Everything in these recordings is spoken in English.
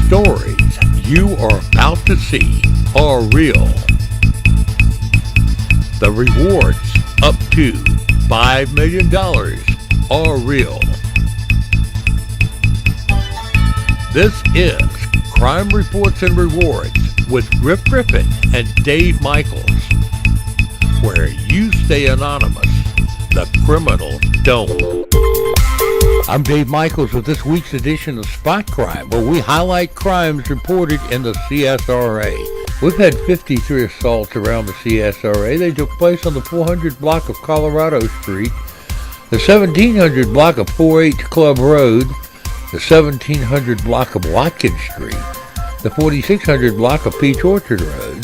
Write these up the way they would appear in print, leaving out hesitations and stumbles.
stories you are about to see are real. The rewards up to $5 million are real. This is Crime Reports and Rewards with Griff Griffin and Dave Michaels, where you stay anonymous, the criminals don't. I'm Dave Michaels with this week's edition of Spot Crime, where we highlight crimes reported in the CSRA. We've had 53 assaults around the CSRA. They took place on the 400 block of Colorado Street, the 1700 block of 4H Club Road, the 1700 block of Watkins Street, the 4600 block of Peach Orchard Road,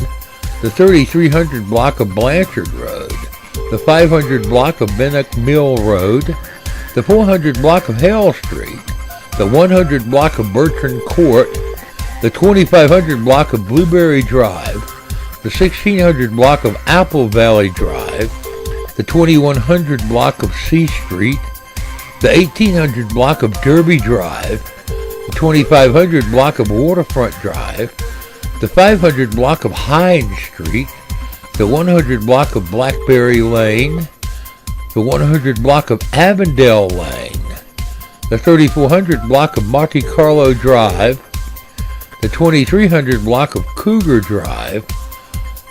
the 3300 block of Blanchard Road, the 500 block of Bennock Mill Road, the 400 block of Hale Street, the 100 block of Bertrand Court, the 2500 block of Blueberry Drive, the 1600 block of Apple Valley Drive, the 2100 block of C Street, the 1800 block of Derby Drive, the 2500 block of Waterfront Drive, the 500 block of Hines Street, the 100 block of Blackberry Lane, the 100 block of Avondale Lane, the 3400 block of Monte Carlo Drive, the 2300 block of Cougar Drive,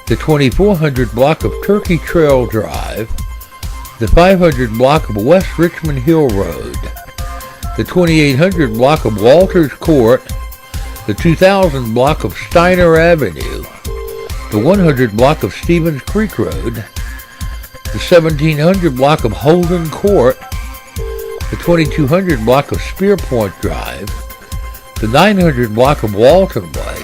the 2400 block of Turkey Trail Drive, the 500 block of West Richmond Hill Road, the 2800 block of Walters Court, the 2000 block of Steiner Avenue, the 100 block of Stevens Creek Road, the 1700 block of Holden Court, the 2200 block of Spear Point Drive, the 900 block of Walton Way,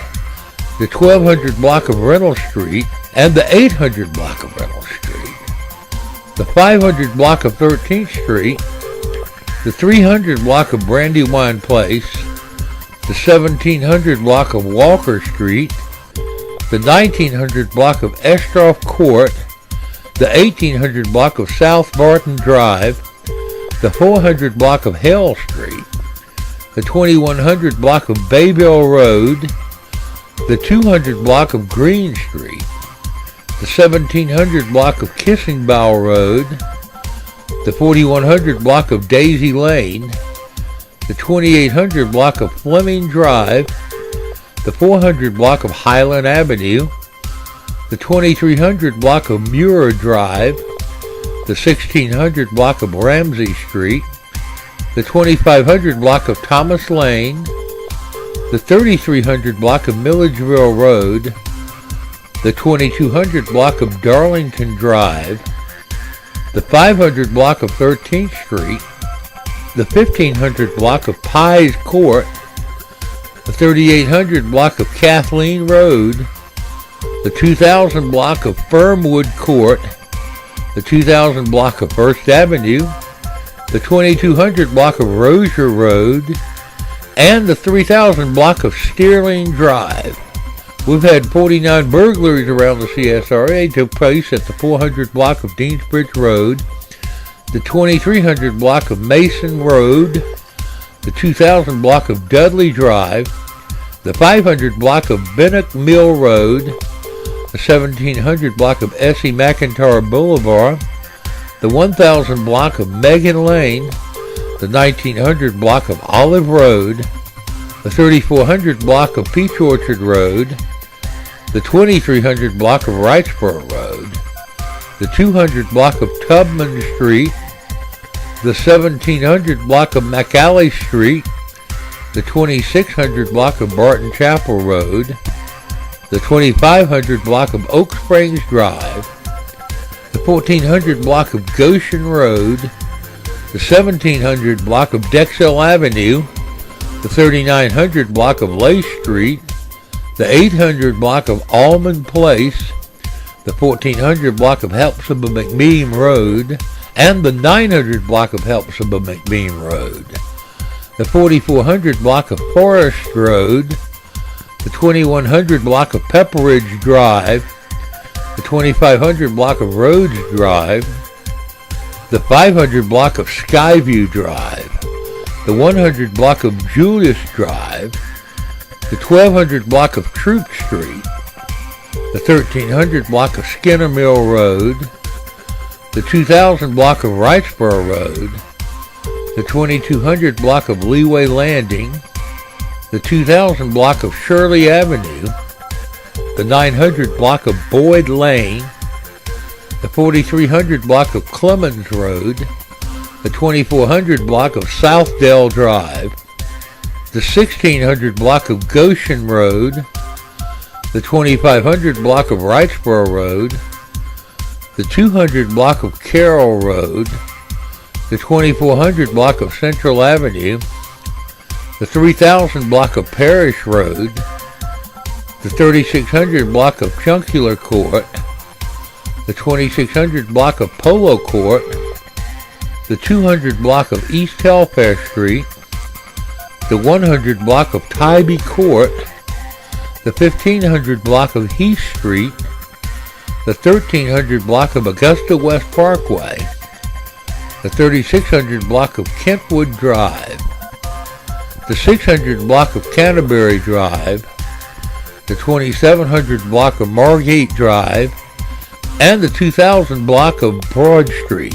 the 1200 block of Reynolds Street, and the 800 block of Reynolds Street, the 500 block of 13th Street, the 300 block of Brandywine Place, the 1700 block of Walker Street, the 1900 block of Estroff Court, the 1800 block of South Barton Drive, the 400 block of Hale Street, the 2100 block of Bayville Road, the 200 block of Green Street, the 1700 block of Kissing Bow Road, the 4100 block of Daisy Lane, the 2800 block of Fleming Drive, the 400 block of Highland Avenue, the 2300 block of Muir Drive, the 1600 block of Ramsey Street, the 2500 block of Thomas Lane, the 3300 block of Milledgeville Road, the 2200 block of Darlington Drive, the 500 block of 13th Street, the 1500 block of Pies Court, the 3800 block of Kathleen Road, the 2000 block of Firmwood Court, the 2000 block of First Avenue, the 2200 block of Rozier Road, and the 3000 block of Steerling Drive. We've had 49 burglaries around the CSRA. Took place at the 400 block of Deansbridge Road, the 2300 block of Mason Road, the 2000 block of Dudley Drive, the 500 block of Bennock Mill Road, the 1700 block of Essie McIntyre Boulevard, the 1000 block of Megan Lane, the 1900 block of Olive Road, the 3400 block of Peach Orchard Road, the 2300 block of Wrightsboro Road, the 200 block of Tubman Street, the 1700 block of McAlley Street, the 2600 block of Barton Chapel Road, the 2500 block of Oak Springs Drive, the 1400 block of Goshen Road, the 1700 block of Dexel Avenue, the 3900 block of Lay Street, the 800 block of Almond Place, the 1400 block of Hepzibah McBeam Road, and the 900 block of Hepzibah McBeam Road, the 4400 block of Forest Road, the 2100 block of Pepperidge Drive, the 2500 block of Rhodes Drive, the 500 block of Skyview Drive, the 100 block of Julius Drive, the 1200 block of Troop Street, the 1300 block of Skinner Mill Road, the 2000 block of Wrightsboro Road, the 2200 block of Leeway Landing, the 2000 block of Shirley Avenue, the 900 block of Boyd Lane, the 4300 block of Clemens Road, the 2400 block of Southdale Drive, the 1600 block of Goshen Road, the 2500 block of Wrightsboro Road, the 200 block of Carroll Road, the 2400 block of Central Avenue, the 3000 block of Parish Road, the 3600 block of Chuncular Court, the 2600 block of Polo Court, the 200 block of East Telfair Street, the 100 block of Tybee Court, the 1500 block of Heath Street, the 1300 block of Augusta West Parkway, the 3600 block of Kentwood Drive, the 600 block of Canterbury Drive, the 2700 block of Margate Drive, and the 2000 block of Broad Street.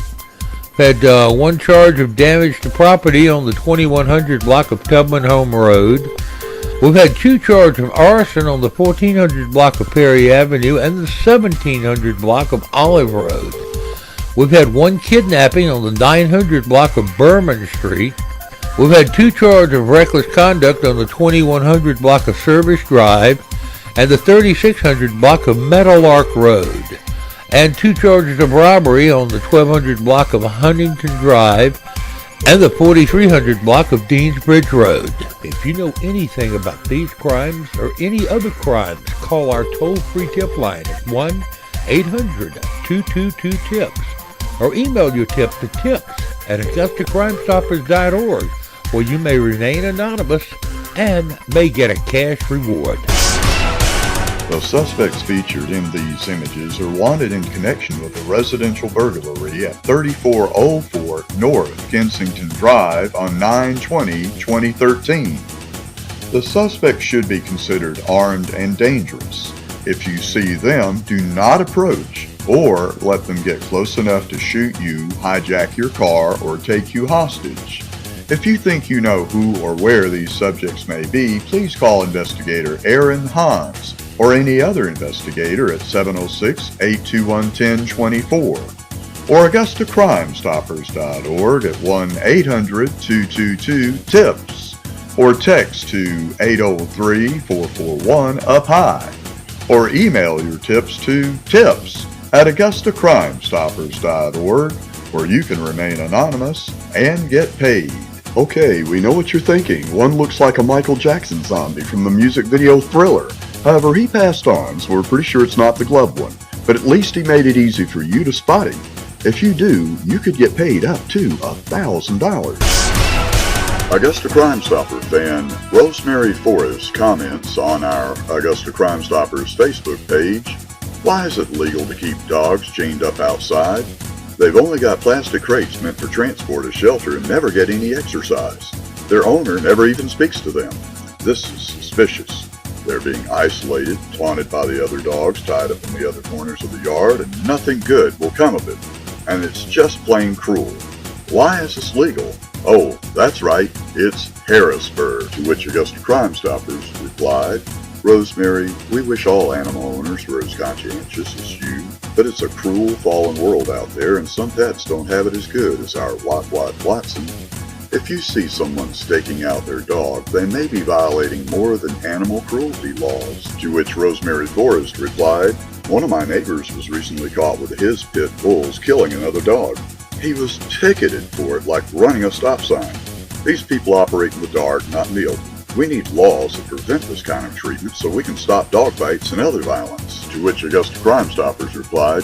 Had one charge of damage to property on the 2100 block of Tubman Home Road. We've had two charges of arson on the 1400 block of Perry Avenue and the 1700 block of Olive Road. We've had one kidnapping on the 900 block of Berman Street. We've had two charges of reckless conduct on the 2100 block of Service Drive and the 3600 block of Meadowlark Road, and two charges of robbery on the 1200 block of Huntington Drive and the 4300 block of Deansbridge Road. If you know anything about these crimes or any other crimes, call our toll-free tip line at 1-800-222-TIPS or email your tip to tips@AugustaCrimeStoppers.org, where you may remain anonymous and may get a cash reward. The suspects featured in these images are wanted in connection with a residential burglary at 3404 North Kensington Drive on 9/20/2013. The suspects should be considered armed and dangerous. If you see them, do not approach or let them get close enough to shoot you, hijack your car, or take you hostage. If you think you know who or where these subjects may be, please call investigator Aaron Hans or any other investigator at 706-821-1024 or AugustaCrimeStoppers.org at 1-800-222-TIPS or text to 803-441-UP-HIGH or email your tips to tips@AugustaCrimeStoppers.org, where you can remain anonymous and get paid. Okay, we know what you're thinking. One looks like a Michael Jackson zombie from the music video Thriller. However, he passed on, so we're pretty sure it's not the gloved one. But at least he made it easy for you to spot him. If you do, you could get paid up to $1,000. Augusta Crime Stopper fan Rosemary Forrest comments on our Augusta Crime Stoppers Facebook page, "Why is it legal to keep dogs chained up outside? They've only got plastic crates meant for transport as shelter and never get any exercise. Their owner never even speaks to them. This is suspicious. They're being isolated, taunted by the other dogs, tied up in the other corners of the yard, and nothing good will come of it. And it's just plain cruel. Why is this legal? Oh, that's right, it's Harrisburg." To which Augusta Crime Stoppers replied, "Rosemary, we wish all animal owners were as conscientious as you, but it's a cruel, fallen world out there, and some pets don't have it as good as our Watson. If you see someone staking out their dog, they may be violating more than animal cruelty laws." To which Rosemary Forrest replied, "One of my neighbors was recently caught with his pit bulls killing another dog. He was ticketed for it like running a stop sign. These people operate in the dark, not in the open. We need laws that prevent this kind of treatment so we can stop dog bites and other violence." To which Augusta Crime Stoppers replied,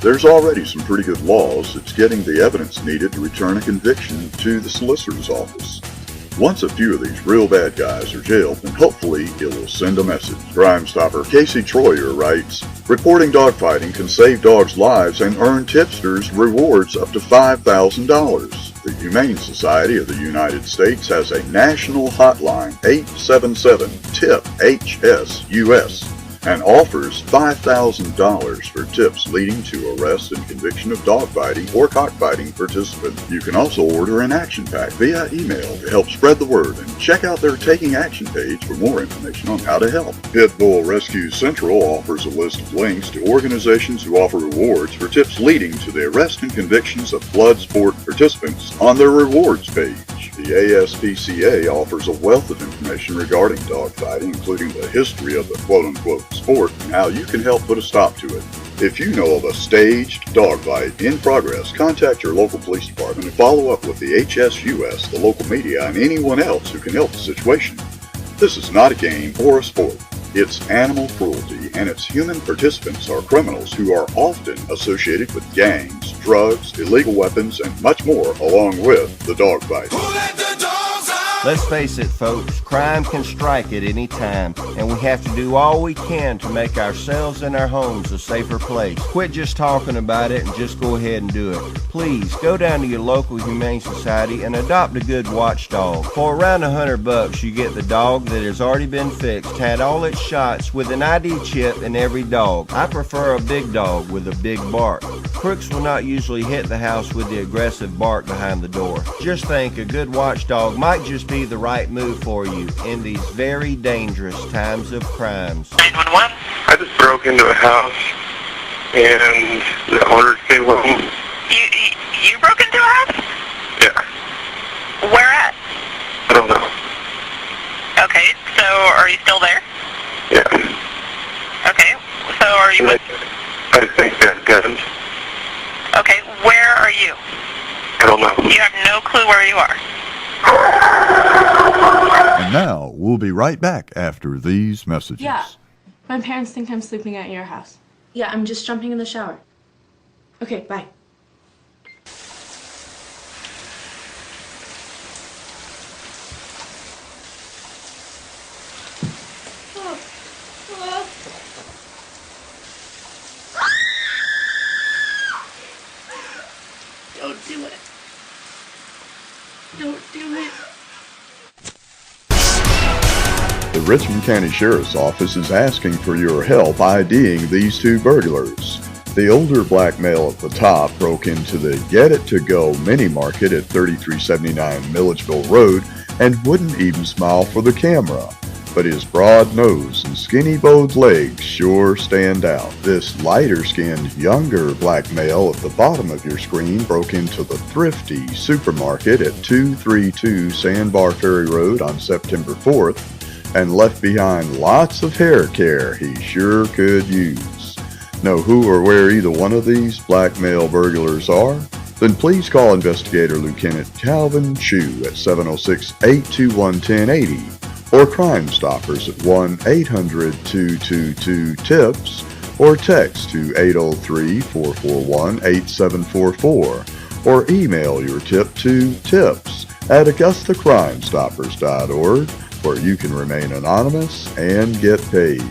"There's already some pretty good laws. It's getting the evidence needed to return a conviction to the solicitor's office. Once a few of these real bad guys are jailed, then hopefully it will send a message." Crime Stopper Casey Troyer writes, "Reporting dogfighting can save dogs' lives and earn tipsters rewards up to $5,000. The Humane Society of the United States has a national hotline, 877-TIP-HSUS, and offers $5,000 for tips leading to arrest and conviction of dogfighting or cockfighting participants. You can also order an action pack via email to help spread the word, and check out their Taking Action page for more information on how to help. Pitbull Rescue Central offers a list of links to organizations who offer rewards for tips leading to the arrest and convictions of blood sport participants on their rewards page. The ASPCA offers a wealth of information regarding dogfighting, including the history of the quote-unquote sport and how you can help put a stop to it. If you know of a staged dogfight in progress, contact your local police department and follow up with the HSUS, the local media, and anyone else who can help the situation. This is not a game or a sport. It's animal cruelty, and its human participants are criminals who are often associated with gangs, drugs, illegal weapons, and much more, along with the dogfight. Let's face it, folks, crime can strike at any time, and we have to do all we can to make ourselves and our homes a safer place. Quit just talking about it and just go ahead and do it. Please, go down to your local Humane Society and adopt a good watchdog. For around $100, you get the dog that has already been fixed, had all its shots, with an ID chip in every dog. I prefer a big dog with a big bark. Crooks will not usually hit the house with the aggressive bark behind the door. Just think, a good watchdog might just be the right move for you in these very dangerous times of crimes. 911. I just broke into a house and the owners came home. You broke into a house? Yeah. Where at? I don't know. Okay, so are you still there? Yeah. Okay, so are you with... I think they have guns. Okay, where are you? I don't know. You have no clue where you are. And now, we'll be right back after these messages. Yeah, my parents think I'm sleeping at your house. Yeah, I'm just jumping in the shower. Okay, bye. Don't do it. Don't do it. The Richmond County Sheriff's Office is asking for your help IDing these two burglars. The older black male at the top broke into the Get It To Go mini market at 3379 Milledgeville Road and wouldn't even smile for the camera. But his broad nose and skinny bowed legs sure stand out. This lighter-skinned, younger black male at the bottom of your screen broke into the Thrifty supermarket at 232 Sandbar Ferry Road on September 4th and left behind lots of hair care he sure could use. Know who or where either one of these black male burglars are? Then please call Investigator Lieutenant Calvin Chu at 706-821-1080 or Crime Stoppers at 1-800-222-TIPS or text to 803-441-8744 or email your tip to tips@AugustaCrimeStoppers.org, where you can remain anonymous and get paid.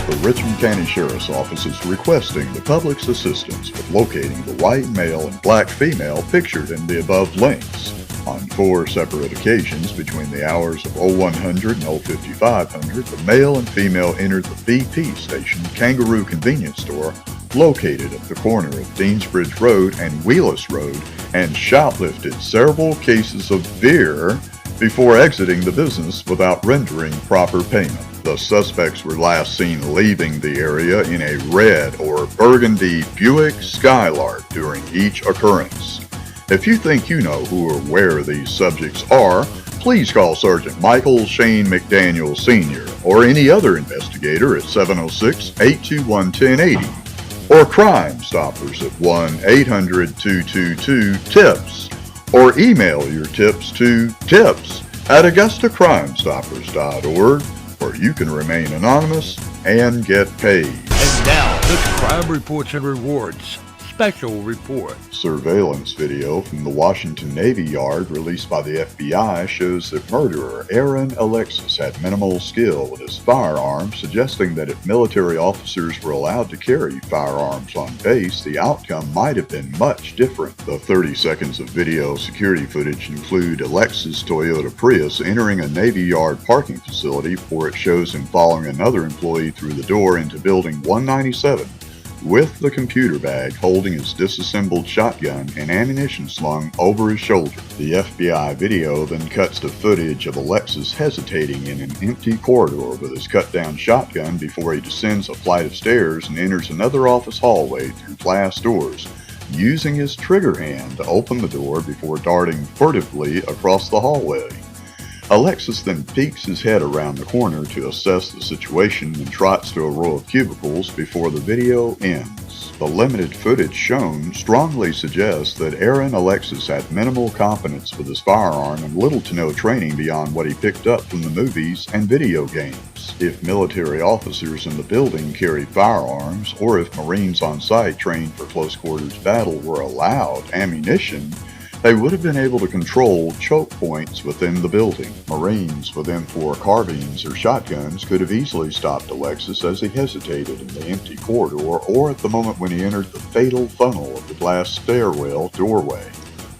The Richmond County Sheriff's Office is requesting the public's assistance with locating the white male and black female pictured in the above links. On 4 separate occasions between the hours of 0100 and 0500, the male and female entered the BP station Kangaroo convenience store located at the corner of Deansbridge Road and Wheelus Road and shoplifted several cases of beer before exiting the business without rendering proper payment. The suspects were last seen leaving the area in a red or burgundy Buick Skylark during each occurrence. If you think you know who or where these subjects are, please call Sergeant Michael Shane McDaniel Sr. or any other investigator at 706-821-1080 or Crime Stoppers at 1-800-222-TIPS or email your tips to tips@AugustaCrimeStoppers.org, where you can remain anonymous and get paid. And now, this Crime Reports and Rewards, special report. Surveillance video from the Washington Navy Yard released by the FBI shows that murderer Aaron Alexis had minimal skill with his firearm, suggesting that if military officers were allowed to carry firearms on base, the outcome might have been much different. The 30 seconds of video security footage include Alexis' Toyota Prius entering a Navy Yard parking facility before it shows him following another employee through the door into Building 197 with the computer bag holding his disassembled shotgun and ammunition slung over his shoulder. The FBI video then cuts to footage of Alexis hesitating in an empty corridor with his cut-down shotgun before he descends a flight of stairs and enters another office hallway through glass doors, using his trigger hand to open the door before darting furtively across the hallway. Alexis then peeks his head around the corner to assess the situation and trots to a row of cubicles before the video ends. The limited footage shown strongly suggests that Aaron Alexis had minimal competence with his firearm and little to no training beyond what he picked up from the movies and video games. If military officers in the building carried firearms, or if Marines on site trained for close quarters battle were allowed ammunition, they would have been able to control choke points within the building. Marines with M4 carbines or shotguns could have easily stopped Alexis as he hesitated in the empty corridor or at the moment when he entered the fatal funnel of the glass stairwell doorway,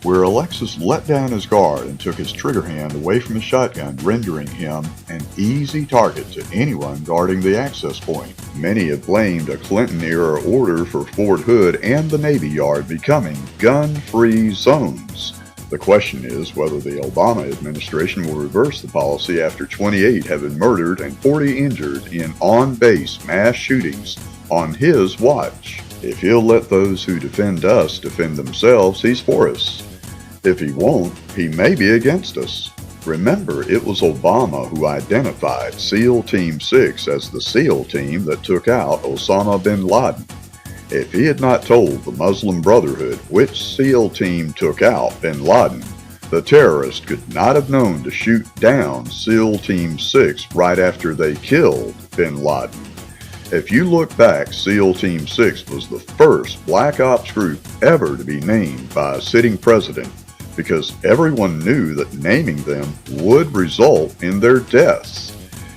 where Alexis let down his guard and took his trigger hand away from his shotgun, rendering him an easy target to anyone guarding the access point. Many have blamed a Clinton-era order for Fort Hood and the Navy Yard becoming gun-free zones. The question is whether the Obama administration will reverse the policy after 28 have been murdered and 40 injured in on-base mass shootings on his watch. If he'll let those who defend us defend themselves, he's for us. If he won't, he may be against us. Remember, it was Obama who identified SEAL Team 6 as the SEAL team that took out Osama bin Laden. If he had not told the Muslim Brotherhood which SEAL team took out bin Laden, the terrorist could not have known to shoot down SEAL Team 6 right after they killed bin Laden. If you look back, SEAL Team 6 was the first Black Ops group ever to be named by a sitting president, because everyone knew that naming them would result in their deaths.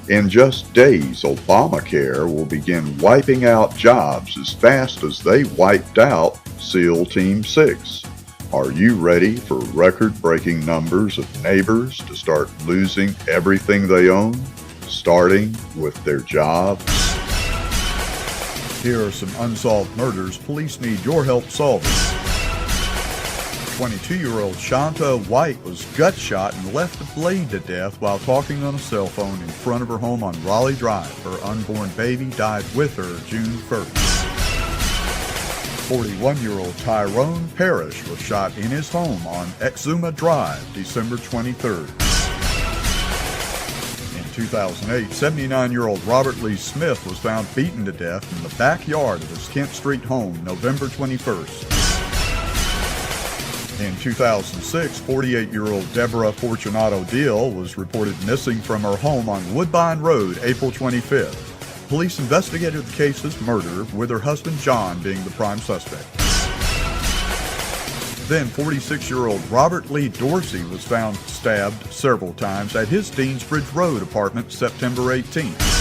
In just days, Obamacare will begin wiping out jobs as fast as they wiped out SEAL Team 6. Are you ready for record-breaking numbers of neighbors to start losing everything they own, starting with their jobs? Here are some unsolved murders police need your help solving. 22-year-old Shanta White was gut shot and left to bleed to death while talking on a cell phone in front of her home on Raleigh Drive. Her unborn baby died with her June 1st. 41-year-old Tyrone Parrish was shot in his home on Exuma Drive, December 23rd. In 2008, 79-year-old Robert Lee Smith was found beaten to death in the backyard of his Kent Street home, November 21st. In 2006, 48-year-old Deborah Fortunato Deal was reported missing from her home on Woodbine Road, April 25th. Police investigated the case as murder, with her husband John being the prime suspect. Then 46-year-old Robert Lee Dorsey was found stabbed several times at his Deansbridge Road apartment September 18th.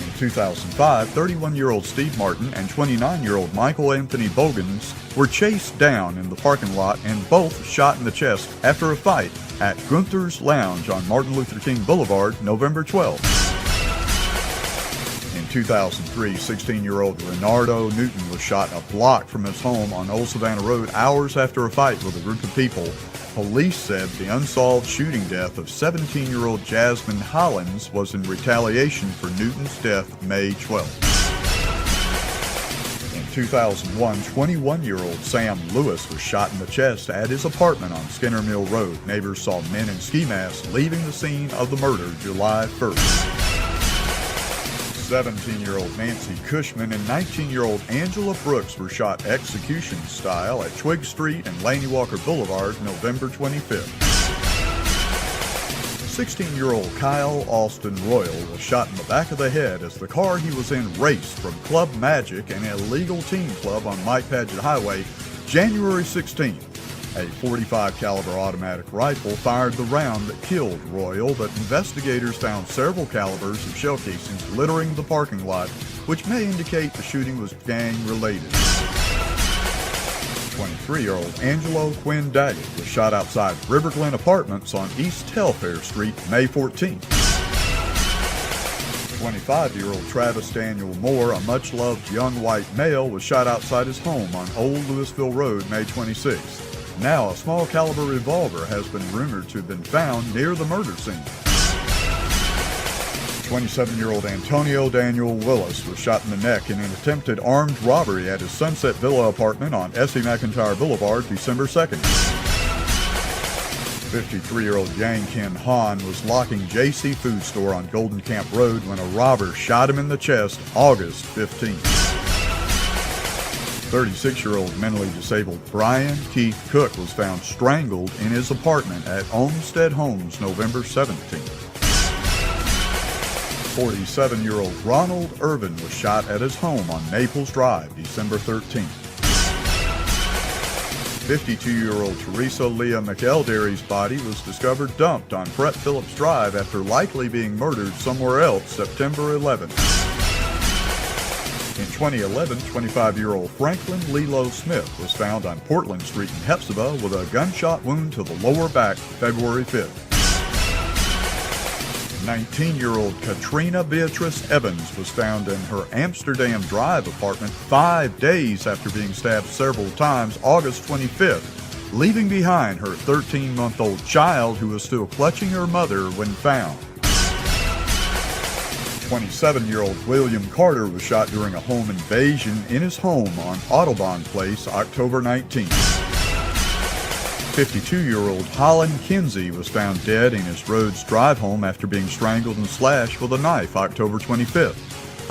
In 2005, 31-year-old Steve Martin and 29-year-old Michael Anthony Bogans were chased down in the parking lot and both shot in the chest after a fight at Gunther's Lounge on Martin Luther King Boulevard, November 12th. In 2003, 16-year-old Renardo Newton was shot a block from his home on Old Savannah Road hours after a fight with a group of people. Police said the unsolved shooting death of 17-year-old Jasmine Hollins was in retaliation for Newton's death May 12th. In 2001, 21-year-old Sam Lewis was shot in the chest at his apartment on Skinner Mill Road. Neighbors saw men in ski masks leaving the scene of the murder July 1st. 17-year-old Nancy Cushman and 19-year-old Angela Brooks were shot execution style at Twig Street and Laney Walker Boulevard, November 25th. 16-year-old Kyle Austin Royal was shot in the back of the head as the car he was in raced from Club Magic, an illegal teen club on Mike Paget Highway, January 16th. A .45 caliber automatic rifle fired the round that killed Royal, but investigators found several calibers of shell casings littering the parking lot, which may indicate the shooting was gang-related. 23-year-old Angelo Quinn Daggett was shot outside River Glen Apartments on East Telfair Street May 14th. 25-year-old Travis Daniel Moore, a much-loved young white male, was shot outside his home on Old Louisville Road May 26th. Now, a small caliber revolver has been rumored to have been found near the murder scene. 27-year-old Antonio Daniel Willis was shot in the neck in an attempted armed robbery at his Sunset Villa apartment on S.E. McIntyre Boulevard, December 2nd. 53-year-old Yang Ken Han was locking J.C. Food Store on Golden Camp Road when a robber shot him in the chest August 15th. 36-year-old mentally disabled Brian Keith Cook was found strangled in his apartment at Olmsted Homes November 17th. 47-year-old Ronald Irvin was shot at his home on Naples Drive December 13th. 52-year-old Teresa Leah McElderry's body was discovered dumped on Brett Phillips Drive after likely being murdered somewhere else September 11th. In 2011, 25-year-old Franklin Lilo Smith was found on Portland Street in Hepzibah with a gunshot wound to the lower back February 5th. 19-year-old Katrina Beatrice Evans was found in her Amsterdam Drive apartment 5 days after being stabbed several times August 25th, leaving behind her 13-month-old child who was still clutching her mother when found. 27-year-old William Carter was shot during a home invasion in his home on Audubon Place October 19th. 52-year-old Holland Kinsey was found dead in his Rhodes Drive home after being strangled and slashed with a knife October 25th.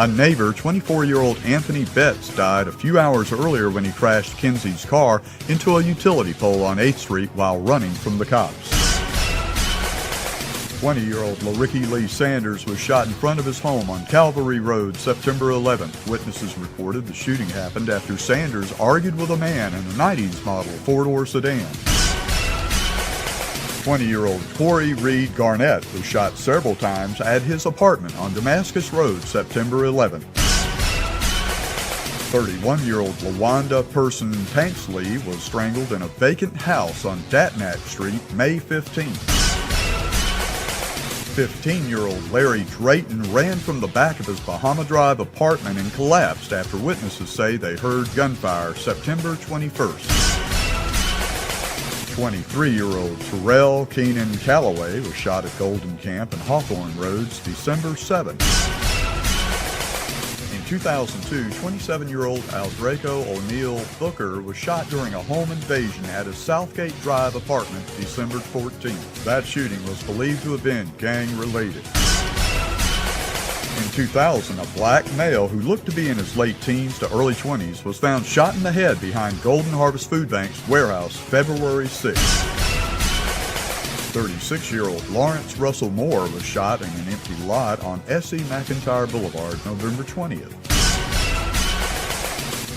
A neighbor, 24-year-old Anthony Betts, died a few hours earlier when he crashed Kinsey's car into a utility pole on 8th Street while running from the cops. 20-year-old LaRicky Lee Sanders was shot in front of his home on Calvary Road September 11th. Witnesses reported the shooting happened after Sanders argued with a man in a 90s model four-door sedan. 20-year-old Corey Reed Garnett was shot several times at his apartment on Damascus Road September 11th. 31-year-old LaWanda Person Tanksley was strangled in a vacant house on Datnat Street May 15th. 15-year-old Larry Drayton ran from the back of his Bahama Drive apartment and collapsed after witnesses say they heard gunfire September 21st. 23-year-old Terrell Keenan Calloway was shot at Golden Camp and Hawthorne Roads December 7th. In 2002, 27-year-old Aldraco O'Neill Booker was shot during a home invasion at his Southgate Drive apartment December 14th. That shooting was believed to have been gang-related. In 2000, a black male who looked to be in his late teens to early 20s was found shot in the head behind Golden Harvest Food Bank's warehouse February 6th. 36-year-old Lawrence Russell Moore was shot in an empty lot on S.E. McIntyre Boulevard November 20th.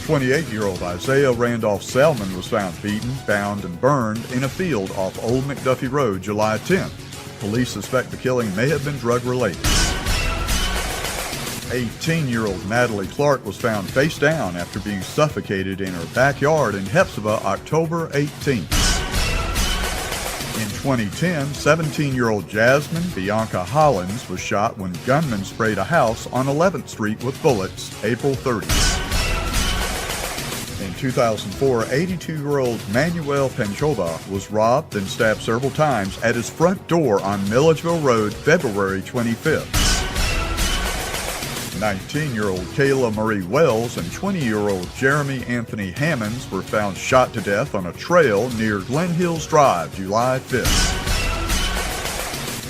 28-year-old Isaiah Randolph Selman was found beaten, bound, and burned in a field off Old McDuffie Road July 10th. Police suspect the killing may have been drug-related. 18-year-old Natalie Clark was found face down after being suffocated in her backyard in Hepzibah October 18th. In 2010, 17-year-old Jasmine Bianca Hollins was shot when gunmen sprayed a house on 11th Street with bullets April 30th. In 2004, 82-year-old Manuel Penchoba was robbed and stabbed several times at his front door on Milledgeville Road February 25th. 19-year-old Kayla Marie Wells and 20-year-old Jeremy Anthony Hammonds were found shot to death on a trail near Glen Hills Drive, July 5th.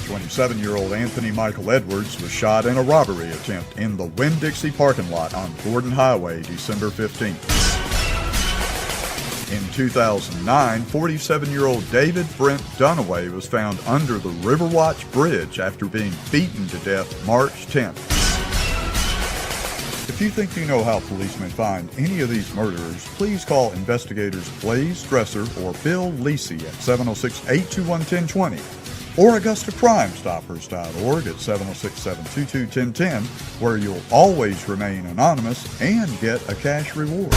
27-year-old Anthony Michael Edwards was shot in a robbery attempt in the Winn-Dixie parking lot on Gordon Highway, December 15th. In 2009, 47-year-old David Brent Dunaway was found under the Riverwatch Bridge after being beaten to death March 10th. If you think you know how police may find any of these murderers, please call investigators Blaze Dresser or Bill Lisi at 706-821-1020 or AugustaCrimeStoppers.org at 706-722-1010, where you'll always remain anonymous and get a cash reward.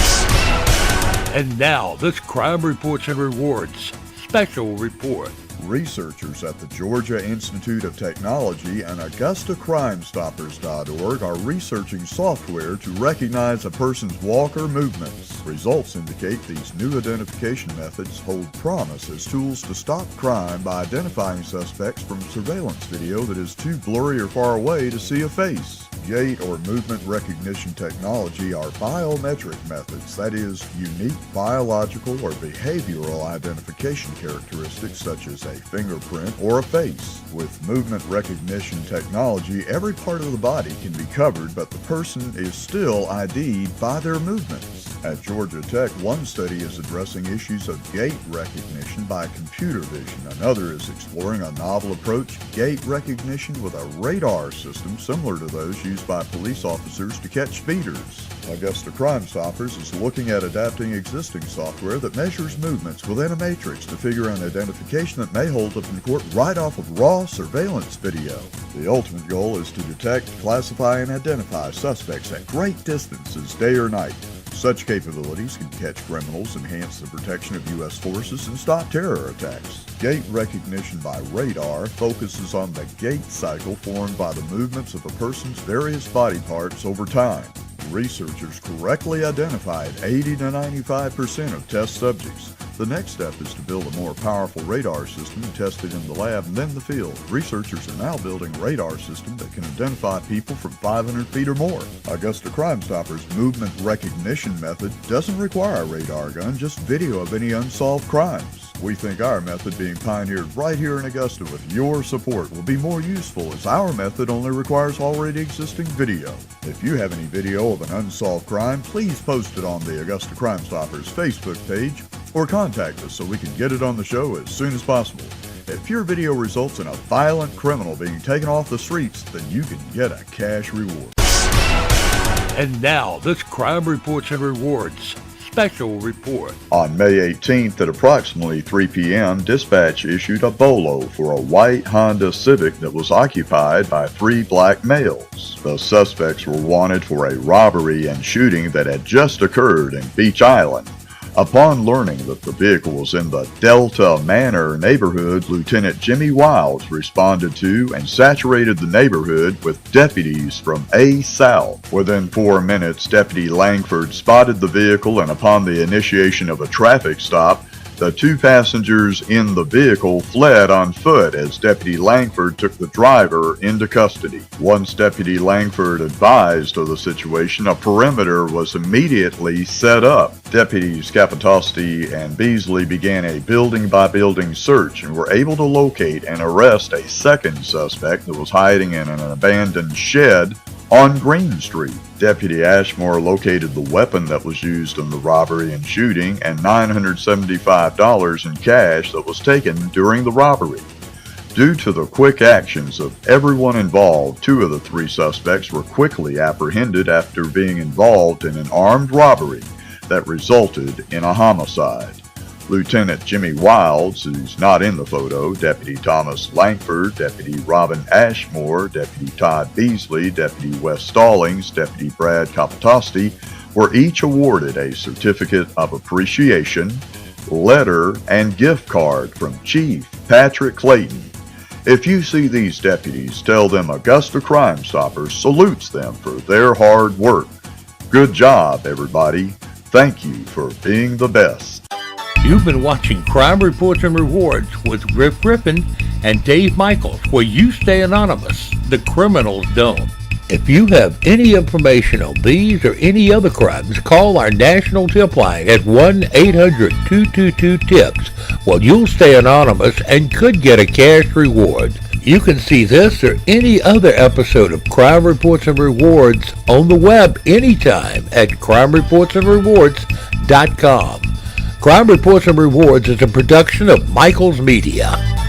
And now, this Crime Reports and Rewards special report. Researchers at the Georgia Institute of Technology and AugustaCrimeStoppers.org are researching software to recognize a person's walk or movements. Results indicate these new identification methods hold promise as tools to stop crime by identifying suspects from surveillance video that is too blurry or far away to see a face. Gait or movement recognition technology are biometric methods, that is, unique biological or behavioral identification characteristics such as a fingerprint or a face. With movement recognition technology, every part of the body can be covered, but the person is still ID'd by their movements. At Georgia Tech, one study is addressing issues of gait recognition by computer vision. Another is exploring a novel approach, gait recognition with a radar system similar to those used by police officers to catch speeders. Augusta Crime Stoppers is looking at adapting existing software that measures movements within a matrix to figure an identification that may hold up in court right off of raw surveillance video. The ultimate goal is to detect, classify, and identify suspects at great distances, day or night. Such capabilities can catch criminals, enhance the protection of U.S. forces, and stop terror attacks. Gait recognition by radar focuses on the gait cycle formed by the movements of a person's various body parts over time. Researchers correctly identified 80 to 95% of test subjects. The next step is to build a more powerful radar system and test it in the lab and then the field. Researchers are now building a radar system that can identify people from 500 feet or more. Augusta Crime Stoppers' movement recognition method doesn't require a radar gun, just video of any unsolved crimes. We think our method being pioneered right here in Augusta with your support will be more useful, as our method only requires already existing video. If you have any video of an unsolved crime, please post it on the Augusta Crime Stoppers Facebook page or contact us so we can get it on the show as soon as possible. If your video results in a violent criminal being taken off the streets, then you can get a cash reward. And now, this Crime Reports and Rewards special report. On May 18th at approximately 3 p.m., dispatch issued a bolo for a white Honda Civic that was occupied by 3 black males. The suspects were wanted for a robbery and shooting that had just occurred in Beach Island. Upon learning that the vehicle was in the Delta Manor neighborhood, Lieutenant Jimmy Wilds responded to and saturated the neighborhood with deputies from A South. Within 4 minutes, Deputy Langford spotted the vehicle, and upon the initiation of a traffic stop, the 2 passengers in the vehicle fled on foot as Deputy Langford took the driver into custody. Once Deputy Langford advised of the situation, a perimeter was immediately set up. Deputies Capitosti and Beasley began a building-by-building search and were able to locate and arrest a second suspect that was hiding in an abandoned shed on Green Street. Deputy Ashmore located the weapon that was used in the robbery and shooting and $975 in cash that was taken during the robbery. Due to the quick actions of everyone involved, 2 of the 3 suspects were quickly apprehended after being involved in an armed robbery that resulted in a homicide. Lieutenant Jimmy Wilds, who's not in the photo, Deputy Thomas Langford, Deputy Robin Ashmore, Deputy Todd Beasley, Deputy Wes Stallings, Deputy Brad Capitosti were each awarded a certificate of appreciation, letter, and gift card from Chief Patrick Clayton. If you see these deputies, tell them Augusta Crime Stoppers salutes them for their hard work. Good job, everybody. Thank you for being the best. You've been watching Crime Reports and Rewards with Griff Griffin and Dave Michaels, where you stay anonymous. The criminals don't. If you have any information on these or any other crimes, call our national tip line at 1-800-222-TIPS. Well, you'll stay anonymous and could get a cash reward. You can see this or any other episode of Crime Reports and Rewards on the web anytime at crimereportsandrewards.com. Crime Reports and Rewards is a production of Michael's Media.